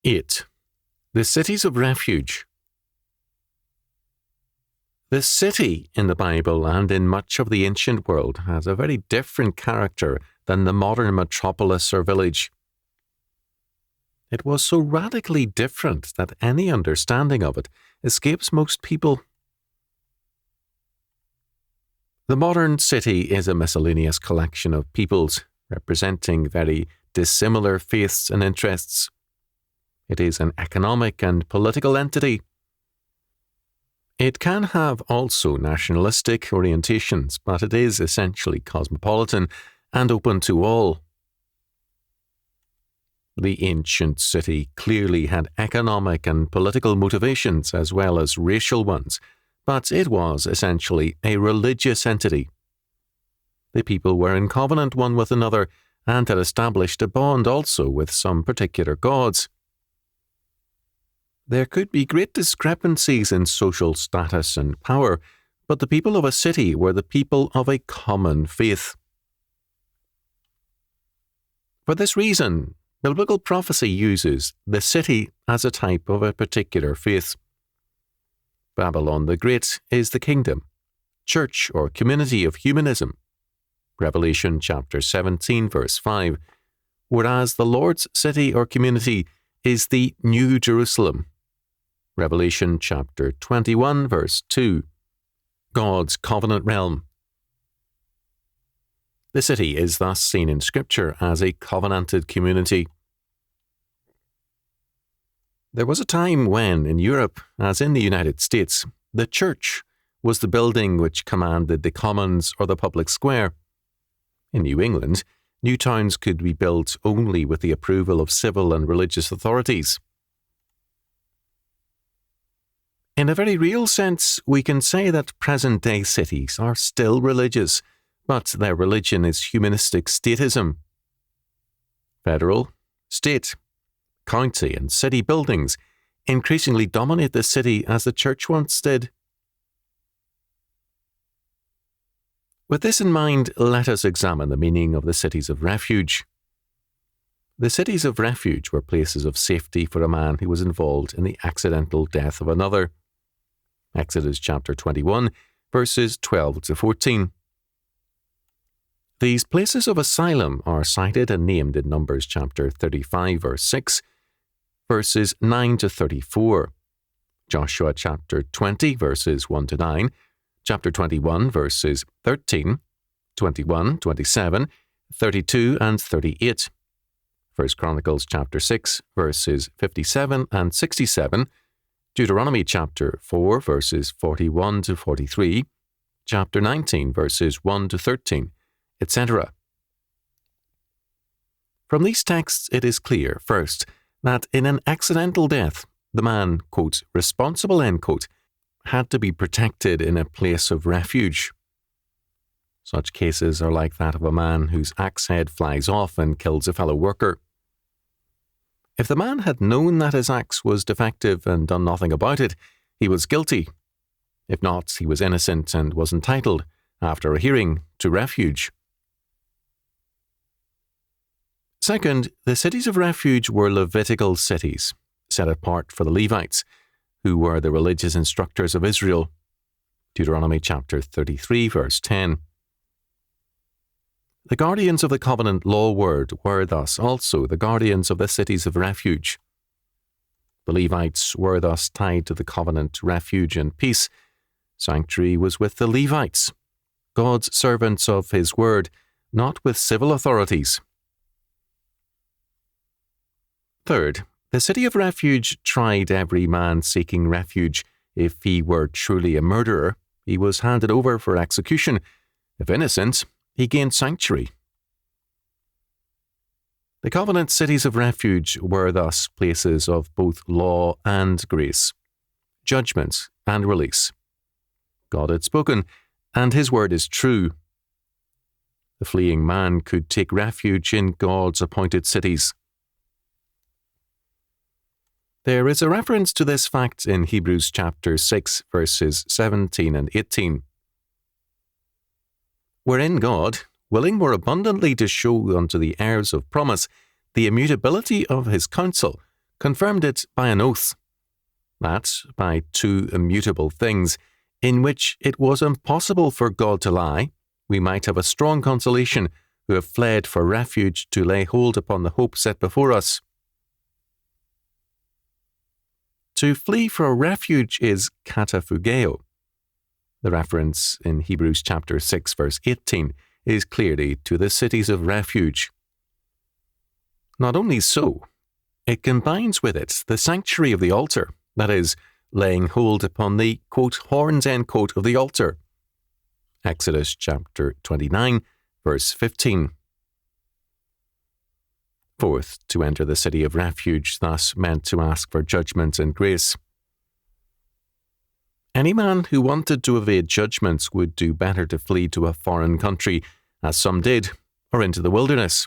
8. The cities of refuge. The city in the Bible and in much of the ancient world has a very different character than the modern metropolis or village. It was so radically different that any understanding of it escapes most people. The modern city is a miscellaneous collection of peoples representing very dissimilar faiths and interests. It is an economic and political entity. It can have also nationalistic orientations, but it is essentially cosmopolitan and open to all. The ancient city clearly had economic and political motivations as well as racial ones, but it was essentially a religious entity. The people were in covenant one with another and had established a bond also with some particular gods. There could be great discrepancies in social status and power, but the people of a city were the people of a common faith. For this reason, biblical prophecy uses the city as a type of a particular faith. Babylon the Great is the kingdom, church or community of humanism. Revelation chapter 17 verse 5, whereas the Lord's city or community is the New Jerusalem. Revelation chapter 21 verse 2, God's covenant realm. The city is thus seen in Scripture as a covenanted community. There was a time when, in Europe, as in the United States, the church was the building which commanded the commons or the public square. In New England, new towns could be built only with the approval of civil and religious authorities. In a very real sense, we can say that present-day cities are still religious, but their religion is humanistic statism. Federal, state, county and city buildings increasingly dominate the city as the church once did. With this in mind, let us examine the meaning of the cities of refuge. The cities of refuge were places of safety for a man who was involved in the accidental death of another. Exodus chapter 21, verses 12 to 14. These places of asylum are cited and named in Numbers chapter 35, verse 6, verses 9 to 34, Joshua chapter 20, verses 1 to 9, chapter 21, verses 13, 21, 27, 32, and 38, 1 Chronicles chapter 6, verses 57 and 67, Deuteronomy chapter 4, verses 41 to 43, chapter 19, verses 1 to 13, etc. From these texts it is clear, first, that in an accidental death, the man, quote, responsible, end quote, had to be protected in a place of refuge. Such cases are like that of a man whose axe head flies off and kills a fellow worker. If the man had known that his axe was defective and done nothing about it, he was guilty. If not, he was innocent and was entitled, after a hearing, to refuge. Second, the cities of refuge were Levitical cities, set apart for the Levites, who were the religious instructors of Israel. Deuteronomy chapter 33, verse 10. The guardians of the covenant law word were thus also the guardians of the cities of refuge. The Levites were thus tied to the covenant refuge and peace. Sanctuary was with the Levites, God's servants of his word, not with civil authorities. Third, the city of refuge tried every man seeking refuge. If he were truly a murderer, he was handed over for execution. If innocent, he gained sanctuary. The covenant cities of refuge were thus places of both law and grace, judgment and release. God had spoken, and his word is true. The fleeing man could take refuge in God's appointed cities. There is a reference to this fact in Hebrews chapter 6, verses 17 and 18. Wherein God, willing more abundantly to show unto the heirs of promise the immutability of his counsel, confirmed it by an oath, that by two immutable things, in which it was impossible for God to lie, we might have a strong consolation who have fled for refuge to lay hold upon the hope set before us. To flee for refuge is katafugeo. The reference in Hebrews chapter 6 verse 18 is clearly to the cities of refuge. Not only so, it combines with it the sanctuary of the altar, that is, laying hold upon the, quote, horns, end quote, of the altar. Exodus chapter 29, verse 15. Fourth, to enter the city of refuge thus meant to ask for judgment and grace. Any man who wanted to evade judgments would do better to flee to a foreign country, as some did, or into the wilderness.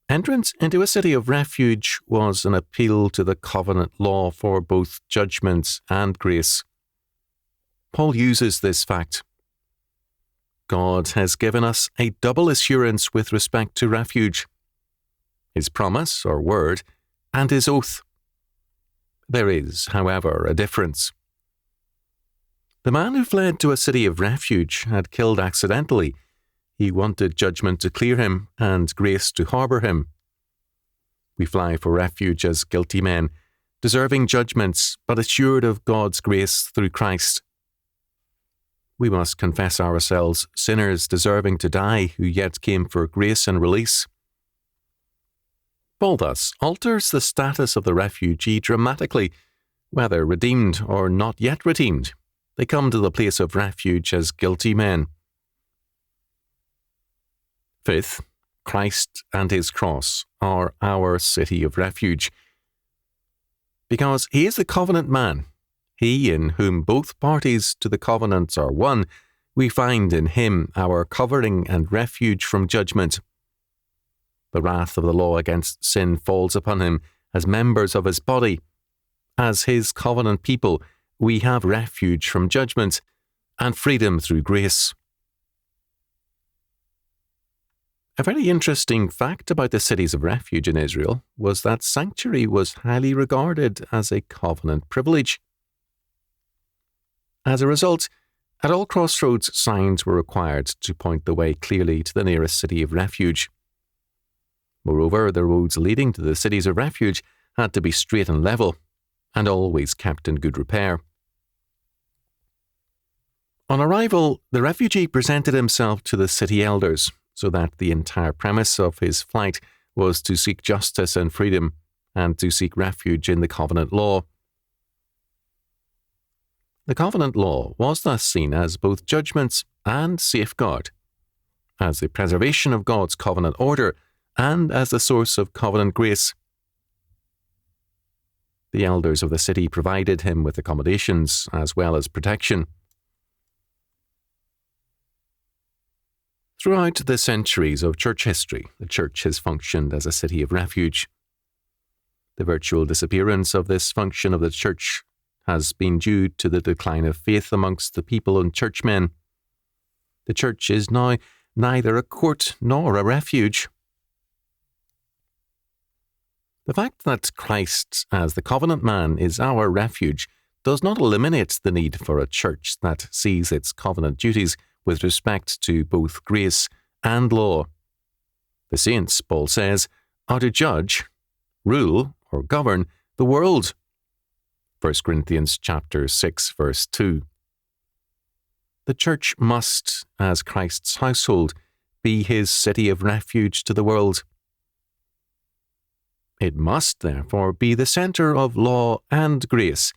Entrance into a city of refuge was an appeal to the covenant law for both judgment and grace. Paul uses this fact. God has given us a double assurance with respect to refuge, his promise or word, and his oath. There is, however, a difference. The man who fled to a city of refuge had killed accidentally. He wanted judgment to clear him and grace to harbour him. We fly for refuge as guilty men, deserving judgments, but assured of God's grace through Christ. We must confess ourselves sinners deserving to die, who yet came for grace and release. Paul thus alters the status of the refugee dramatically, whether redeemed or not yet redeemed. They come to the place of refuge as guilty men. Fifth, Christ and his cross are our city of refuge. Because he is the covenant man, he in whom both parties to the covenant are one, we find in him our covering and refuge from judgment. The wrath of the law against sin falls upon him as members of his body. As his covenant people, we have refuge from judgment and freedom through grace. A very interesting fact about the cities of refuge in Israel was that sanctuary was highly regarded as a covenant privilege. As a result, at all crossroads, signs were required to point the way clearly to the nearest city of refuge. Moreover, the roads leading to the cities of refuge had to be straight and level, and always kept in good repair. On arrival, the refugee presented himself to the city elders, so that the entire premise of his flight was to seek justice and freedom, and to seek refuge in the covenant law. The covenant law was thus seen as both judgments and safeguard, as the preservation of God's covenant order, and as the source of covenant grace. The elders of the city provided him with accommodations as well as protection. Throughout the centuries of church history, the church has functioned as a city of refuge. The virtual disappearance of this function of the church has been due to the decline of faith amongst the people and churchmen. The church is now neither a court nor a refuge. The fact that Christ, as the covenant man, is our refuge does not eliminate the need for a church that sees its covenant duties with respect to both grace and law. The saints, Paul says, are to judge, rule, or govern the world. 1 Corinthians chapter 6, verse 2. The church must, as Christ's household, be his city of refuge to the world. It must, therefore, be the centre of law and grace,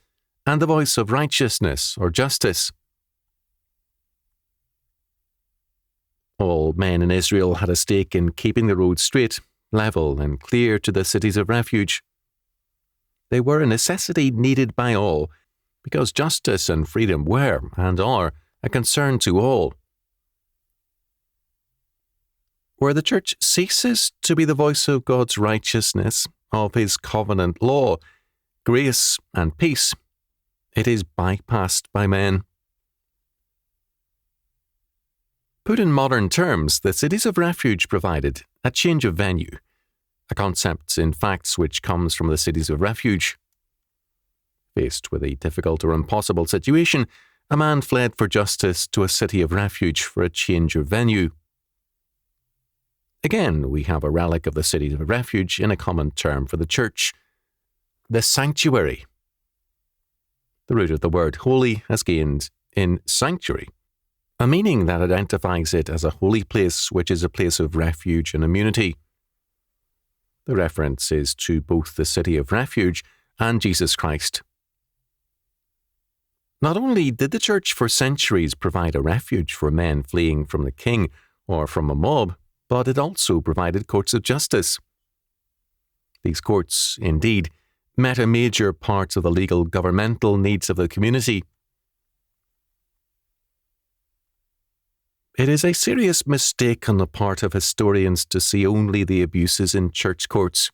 and the voice of righteousness or justice. All men in Israel had a stake in keeping the road straight, level, and clear to the cities of refuge. They were a necessity needed by all, because justice and freedom were, and are, a concern to all. Where the church ceases to be the voice of God's righteousness, of his covenant law, grace, and peace, it is bypassed by men. Put in modern terms, the cities of refuge provided a change of venue, a concept in facts which comes from the cities of refuge. Faced with a difficult or impossible situation, a man fled for justice to a city of refuge for a change of venue. Again, we have a relic of the city of refuge in a common term for the church: the sanctuary. The root of the word holy has gained in sanctuary, a meaning that identifies it as a holy place, which is a place of refuge and immunity. The reference is to both the city of refuge and Jesus Christ. Not only did the church for centuries provide a refuge for men fleeing from the king or from a mob, but it also provided courts of justice. These courts, indeed, met a major part of the legal governmental needs of the community. It is a serious mistake on the part of historians to see only the abuses in church courts.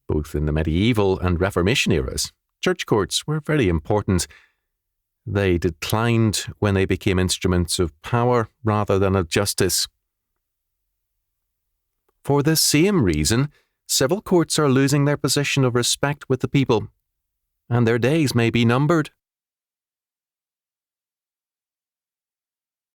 Both in the medieval and Reformation eras, church courts were very important. They declined when they became instruments of power rather than of justice. For this same reason, civil courts are losing their position of respect with the people, and their days may be numbered.